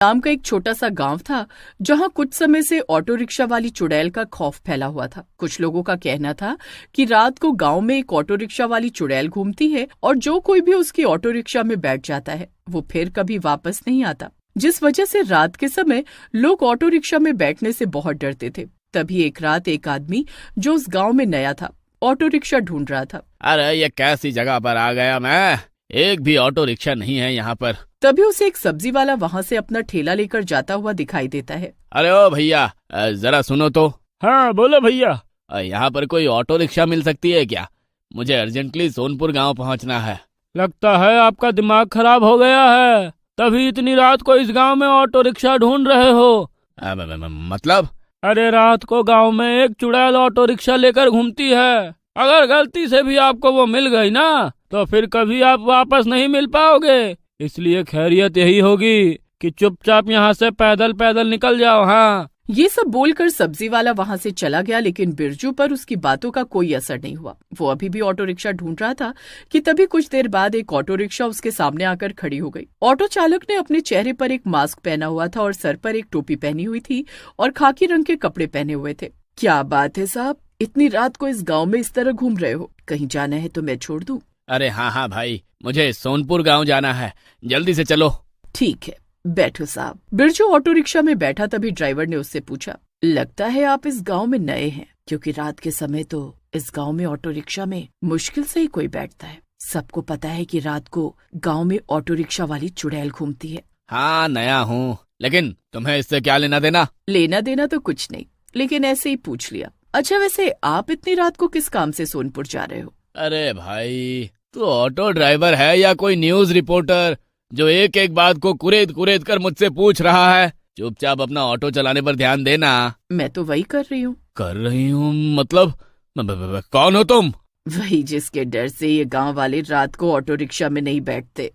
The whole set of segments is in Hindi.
नाम का एक छोटा सा गांव था जहां कुछ समय से ऑटो रिक्शा वाली चुड़ैल का खौफ फैला हुआ था। कुछ लोगों का कहना था कि रात को गांव में एक ऑटो रिक्शा वाली चुड़ैल घूमती है और जो कोई भी उसकी ऑटो रिक्शा में बैठ जाता है वो फिर कभी वापस नहीं आता, जिस वजह से रात के समय लोग ऑटो रिक्शा में बैठने से बहुत डरते थे। तभी एक रात एक आदमी जो उस गाँव में नया था ऑटो रिक्शा ढूंढ रहा था। अरे ये कैसी जगह पर आ गया मैं, एक भी ऑटो रिक्शा नहीं है यहाँ पर। तभी उसे एक सब्जी वाला वहाँ से अपना ठेला लेकर जाता हुआ दिखाई देता है। अरे ओ भैया, जरा सुनो तो। हाँ बोलो भैया। यहाँ पर कोई ऑटो रिक्शा मिल सकती है क्या? मुझे अर्जेंटली सोनपुर गांव पहुँचना है। लगता है आपका दिमाग खराब हो गया है, तभी इतनी रात को इस गांव में ऑटो रिक्शा ढूंढ रहे हो। मतलब? अरे रात को गांव में एक चुड़ैल ऑटो रिक्शा लेकर घूमती है। अगर गलती से भी आपको वो मिल गई ना तो फिर कभी आप वापस नहीं मिल पाओगे। इसलिए खैरियत यही होगी कि चुपचाप यहाँ से पैदल पैदल निकल जाओ। हाँ, ये सब बोलकर सब्जी वाला वहाँ से चला गया, लेकिन बिरजू पर उसकी बातों का कोई असर नहीं हुआ। वो अभी भी ऑटो रिक्शा ढूंढ रहा था कि तभी कुछ देर बाद एक ऑटो रिक्शा उसके सामने आकर खड़ी हो गई। ऑटो चालक ने अपने चेहरे पर एक मास्क पहना हुआ था और सर पर एक टोपी पहनी हुई थी और खाकी रंग के कपड़े पहने हुए थे। क्या बात है साहब, इतनी रात को इस गाँव में इस तरह घूम रहे हो? कहीं जाना है तो मैं छोड़ दूं? अरे हाँ भाई, मुझे सोनपुर गांव जाना है, जल्दी से चलो। ठीक है, बैठो साहब। बिरजू ऑटो रिक्शा में बैठा तभी ड्राइवर ने उससे पूछा, लगता है आप इस गांव में नए हैं, क्योंकि रात के समय तो इस गांव में ऑटो रिक्शा में मुश्किल से ही कोई बैठता है। सबको पता है कि रात को गांव में ऑटो रिक्शा वाली चुड़ैल घूमती है। हाँ नया हूँ, लेकिन तुम्हें इससे क्या लेना देना? लेना देना तो कुछ नहीं, लेकिन ऐसे ही पूछ लिया। अच्छा वैसे आप इतनी रात को किस काम से सोनपुर जा रहे हो? अरे भाई, तू ऑटो ड्राइवर है या कोई न्यूज रिपोर्टर जो एक एक बात को कुरेद कुरेद कर मुझसे पूछ रहा है? चुपचाप अपना ऑटो चलाने पर ध्यान देना। मैं तो वही कर रही हूँ। कर रही हूँ मतलब? कौन हो तुम? वही जिसके डर से ये गांव वाले रात को ऑटो रिक्शा में नहीं बैठते।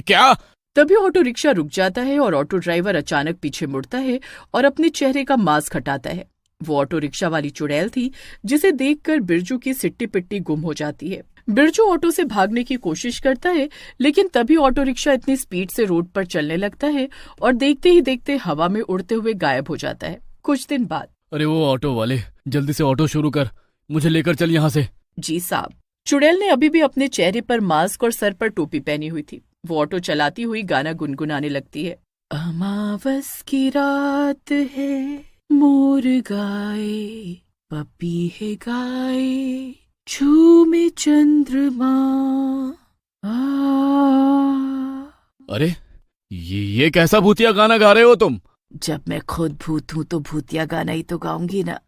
क्या? तभी ऑटो रिक्शा रुक जाता है और ऑटो ड्राइवर अचानक पीछे मुड़ता है और अपने चेहरे का मास्क हटाता है। वो ऑटो रिक्शा वाली चुड़ैल थी, जिसे देखकर बिरजू की सिट्टी पिट्टी गुम हो जाती है। बिरजू ऑटो से भागने की कोशिश करता है, लेकिन तभी ऑटो रिक्शा इतनी स्पीड से रोड पर चलने लगता है और देखते ही देखते हवा में उड़ते हुए गायब हो जाता है। कुछ दिन बाद, अरे वो ऑटो वाले, जल्दी से ऑटो शुरू कर, मुझे लेकर चल यहाँ से। जी साहब। चुड़ैल ने अभी भी अपने चेहरे पर मास्क और सर पर टोपी पहनी हुई थी। वो ऑटो चलाती हुई गाना गुनगुनाने लगती है। अमावस की रात है, मोर गाए, पपी है गाए, झूमे चंद्रमा। अरे ये कैसा भूतिया गाना गा रहे हो तुम? जब मैं खुद भूत हूँ तो भूतिया गाना ही तो गाऊंगी ना।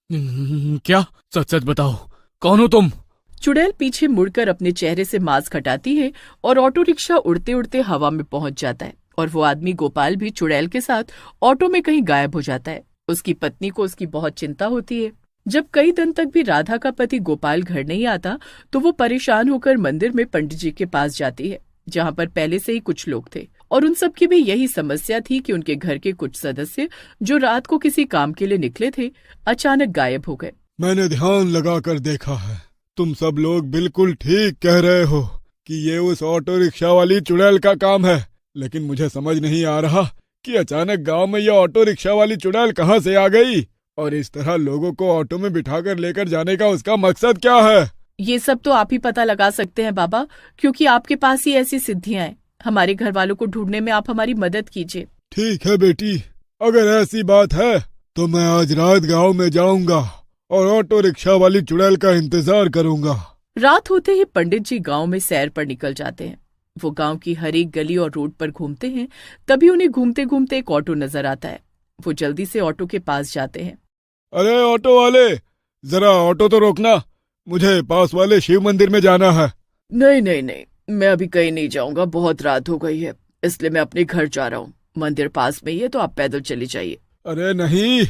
क्या? सच सच बताओ, कौन हो तुम? चुड़ैल पीछे मुड़कर अपने चेहरे से मास्क हटाती है और ऑटो रिक्शा उड़ते उड़ते हवा में पहुंच जाता है और वो आदमी गोपाल भी चुड़ैल के साथ ऑटो में कहीं गायब हो जाता है। उसकी पत्नी को उसकी बहुत चिंता होती है। जब कई दिन तक भी राधा का पति गोपाल घर नहीं आता तो वो परेशान होकर मंदिर में पंडित जी के पास जाती है, जहाँ पर पहले से ही कुछ लोग थे और उन सब की भी यही समस्या थी कि उनके घर के कुछ सदस्य जो रात को किसी काम के लिए निकले थे अचानक गायब हो गए। मैंने ध्यान लगाकर देखा है, तुम सब लोग बिल्कुल ठीक कह रहे हो कि ये उस ऑटो रिक्शा वाली चुड़ैल का काम है, लेकिन मुझे समझ नहीं आ रहा कि अचानक गांव में ये ऑटो रिक्शा वाली चुड़ैल कहां से आ गई और इस तरह लोगों को ऑटो में बिठाकर लेकर जाने का उसका मकसद क्या है? ये सब तो आप ही पता लगा सकते हैं बाबा, क्योंकि आपके पास ही ऐसी सिद्धियां हैं। हमारे घर वालों को ढूंढने में आप हमारी मदद कीजिए। ठीक है बेटी, अगर ऐसी बात है तो मैं आज रात गाँव में जाऊंगा और ऑटो रिक्शा वाली चुड़ैल का इंतजार करूंगा। रात होते ही पंडित जी गांव में सैर पर निकल जाते हैं। वो गांव की हर एक गली और रोड पर घूमते हैं। तभी उन्हें घूमते घूमते एक ऑटो नजर आता है। वो जल्दी से ऑटो के पास जाते हैं। अरे ऑटो वाले, जरा ऑटो तो रोकना, मुझे पास वाले शिव मंदिर में जाना है। नहीं नहीं नहीं, मैं अभी कहीं नहीं जाऊंगा, बहुत रात हो गई है, इसलिए मैं अपने घर जा रहा हूँ। मंदिर पास में ही है तो आप पैदल चली जाइए। अरे नहीं,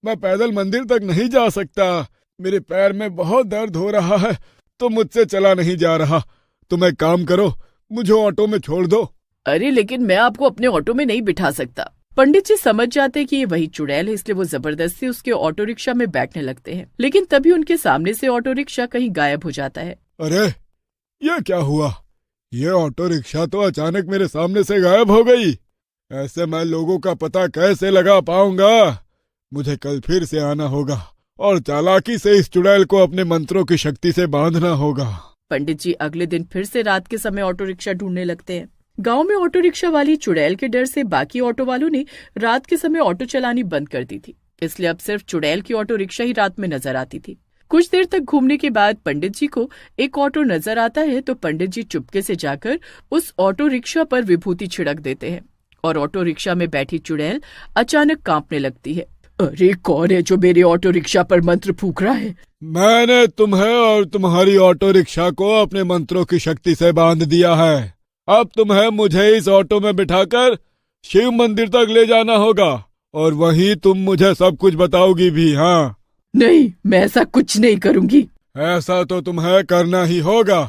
मैं पैदल मंदिर तक नहीं जा सकता, मेरे पैर में बहुत दर्द हो रहा है तो मुझसे चला नहीं जा रहा। तुम एक काम करो, मुझे ऑटो में छोड़ दो। अरे लेकिन मैं आपको अपने ऑटो में नहीं बिठा सकता। पंडित जी समझ जाते कि ये वही चुड़ैल है, इसलिए वो जबरदस्ती उसके ऑटो रिक्शा में बैठने लगते हैं, लेकिन तभी उनके सामने से ऑटो रिक्शा कहीं गायब हो जाता है। अरे ये क्या हुआ? ये ऑटो रिक्शा तो अचानक मेरे सामने से गायब हो गई। ऐसे मैं लोगों का पता कैसे लगा पाऊंगा? मुझे कल फिर से आना होगा और चालाकी से इस चुड़ैल को अपने मंत्रों की शक्ति से बांधना होगा। पंडित जी अगले दिन फिर से रात के समय ऑटो रिक्शा ढूंढने लगते हैं। गांव में ऑटो रिक्शा वाली चुड़ैल के डर से बाकी ऑटो वालों ने रात के समय ऑटो चलानी बंद कर दी थी, इसलिए अब सिर्फ चुड़ैल की ऑटो रिक्शा ही रात में नजर आती थी। कुछ देर तक घूमने के बाद पंडित जी को एक ऑटो नजर आता है तो पंडित जी चुपके से जाकर उस ऑटो रिक्शा पर विभूति छिड़क देते हैं और ऑटो रिक्शा में बैठी चुड़ैल अचानक कांपने लगती है। अरे कौन है जो मेरे ऑटो रिक्शा पर मंत्र फूंक रहा है? मैंने तुम्हें और तुम्हारी ऑटो रिक्शा को अपने मंत्रों की शक्ति से बांध दिया है। अब तुम्हें मुझे इस ऑटो में बिठाकर शिव मंदिर तक ले जाना होगा और वहीं तुम मुझे सब कुछ बताओगी भी। हाँ? नहीं, मैं ऐसा कुछ नहीं करूंगी। ऐसा तो तुम्हें करना ही होगा,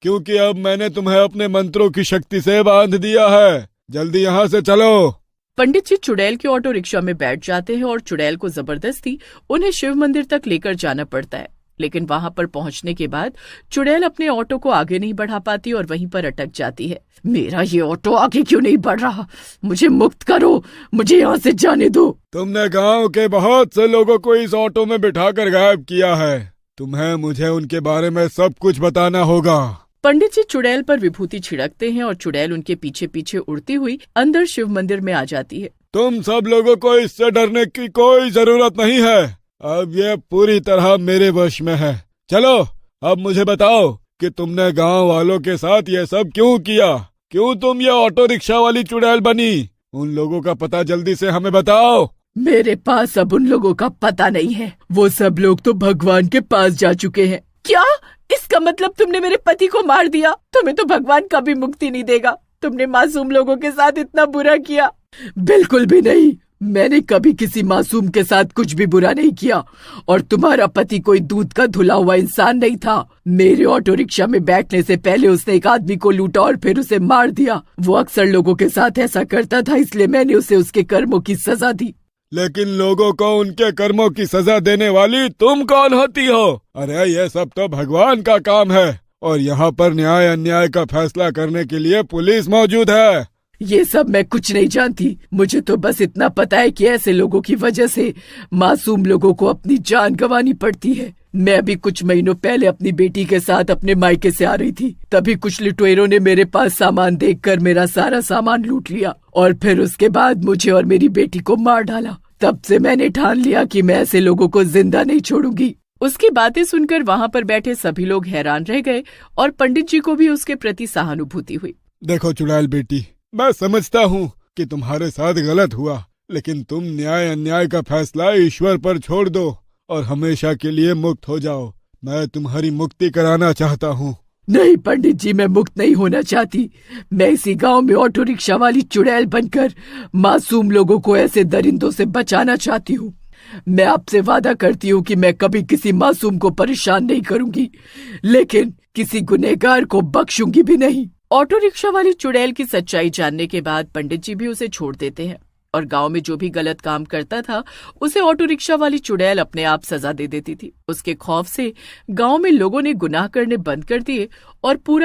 क्योंकि अब मैंने तुम्हें अपने मंत्रों की शक्ति से बांध दिया है। जल्दी यहाँ से चलो। पंडित जी चुड़ैल के ऑटो रिक्शा में बैठ जाते हैं और चुड़ैल को जबरदस्ती उन्हें शिव मंदिर तक लेकर जाना पड़ता है। लेकिन वहां पर पहुंचने के बाद चुड़ैल अपने ऑटो को आगे नहीं बढ़ा पाती और वहीं पर अटक जाती है। मेरा ये ऑटो आगे क्यों नहीं बढ़ रहा? मुझे मुक्त करो, मुझे यहाँ से जाने दो। तुमने गांव के बहुत से लोगों को इस ऑटो में बिठाकर गायब किया है। तुम्हें मुझे उनके बारे में सब कुछ बताना होगा। पंडित जी चुड़ैल पर विभूति छिड़कते हैं और चुड़ैल उनके पीछे पीछे उड़ती हुई अंदर शिव मंदिर में आ जाती है। तुम सब लोगों को इससे डरने की कोई जरूरत नहीं है। अब ये पूरी तरह मेरे वश में है। चलो अब मुझे बताओ कि तुमने गांव वालों के साथ ये सब क्यों किया? क्यों तुम ये ऑटो रिक्शा वाली चुड़ैल बनी? उन लोगों का पता जल्दी से हमें बताओ। मेरे पास अब उन लोगों का पता नहीं है। वो सब लोग तो भगवान के पास जा चुके हैं। क्या? इसका मतलब तुमने मेरे पति को मार दिया? तुम्हें तो भगवान कभी मुक्ति नहीं देगा। तुमने मासूम लोगों के साथ इतना बुरा किया। बिल्कुल भी नहीं, मैंने कभी किसी मासूम के साथ कुछ भी बुरा नहीं किया। और तुम्हारा पति कोई दूध का धुला हुआ इंसान नहीं था। मेरे ऑटो रिक्शा में बैठने से पहले उसने एक आदमी को लूटा और फिर उसे मार दिया। वो अक्सर लोगों के साथ ऐसा करता था, इसलिए मैंने उसे उसके कर्मों की सजा दी। लेकिन लोगों को उनके कर्मों की सजा देने वाली तुम कौन होती हो? अरे ये सब तो भगवान का काम है और यहाँ पर न्याय अन्याय का फैसला करने के लिए पुलिस मौजूद है। ये सब मैं कुछ नहीं जानती। मुझे तो बस इतना पता है कि ऐसे लोगों की वजह से मासूम लोगों को अपनी जान गंवानी पड़ती है। मैं अभी कुछ महीनों पहले अपनी बेटी के साथ अपने मायके से आ रही थी, तभी कुछ लुटेरों ने मेरे पास सामान देखकर मेरा सारा सामान लूट लिया और फिर उसके बाद मुझे और मेरी बेटी को मार डाला। तब से मैंने ठान लिया कि मैं ऐसे लोगों को जिंदा नहीं छोड़ूंगी। उसकी बातें सुनकर वहाँ पर बैठे सभी लोग हैरान रह गए और पंडित जी को भी उसके प्रति सहानुभूति हुई। देखो चुड़ैल बेटी, मैं समझता हूँ कि तुम्हारे साथ गलत हुआ, लेकिन तुम न्याय अन्याय का फैसला ईश्वर पर छोड़ दो और हमेशा के लिए मुक्त हो जाओ। मैं तुम्हारी मुक्ति कराना चाहता हूँ। नहीं पंडित जी, मैं मुक्त नहीं होना चाहती। मैं इसी गांव में ऑटो रिक्शा वाली चुड़ैल बनकर मासूम लोगों को ऐसे दरिंदों से बचाना चाहती हूँ। मैं आपसे वादा करती हूँ कि मैं कभी किसी मासूम को परेशान नहीं करूंगी, लेकिन किसी गुनहगार को बख्शूंगी भी नहीं। ऑटो रिक्शा वाली चुड़ैल की सच्चाई जानने के बाद पंडित जी भी उसे छोड़ देते हैं और गांव में जो भी गलत काम करता था उसे ऑटो रिक्शा वाली चुड़ैल अपने आप सजा दे देती थी। उसके खौफ से गांव में लोगों ने गुनाह करने बंद कर दिए और पूरा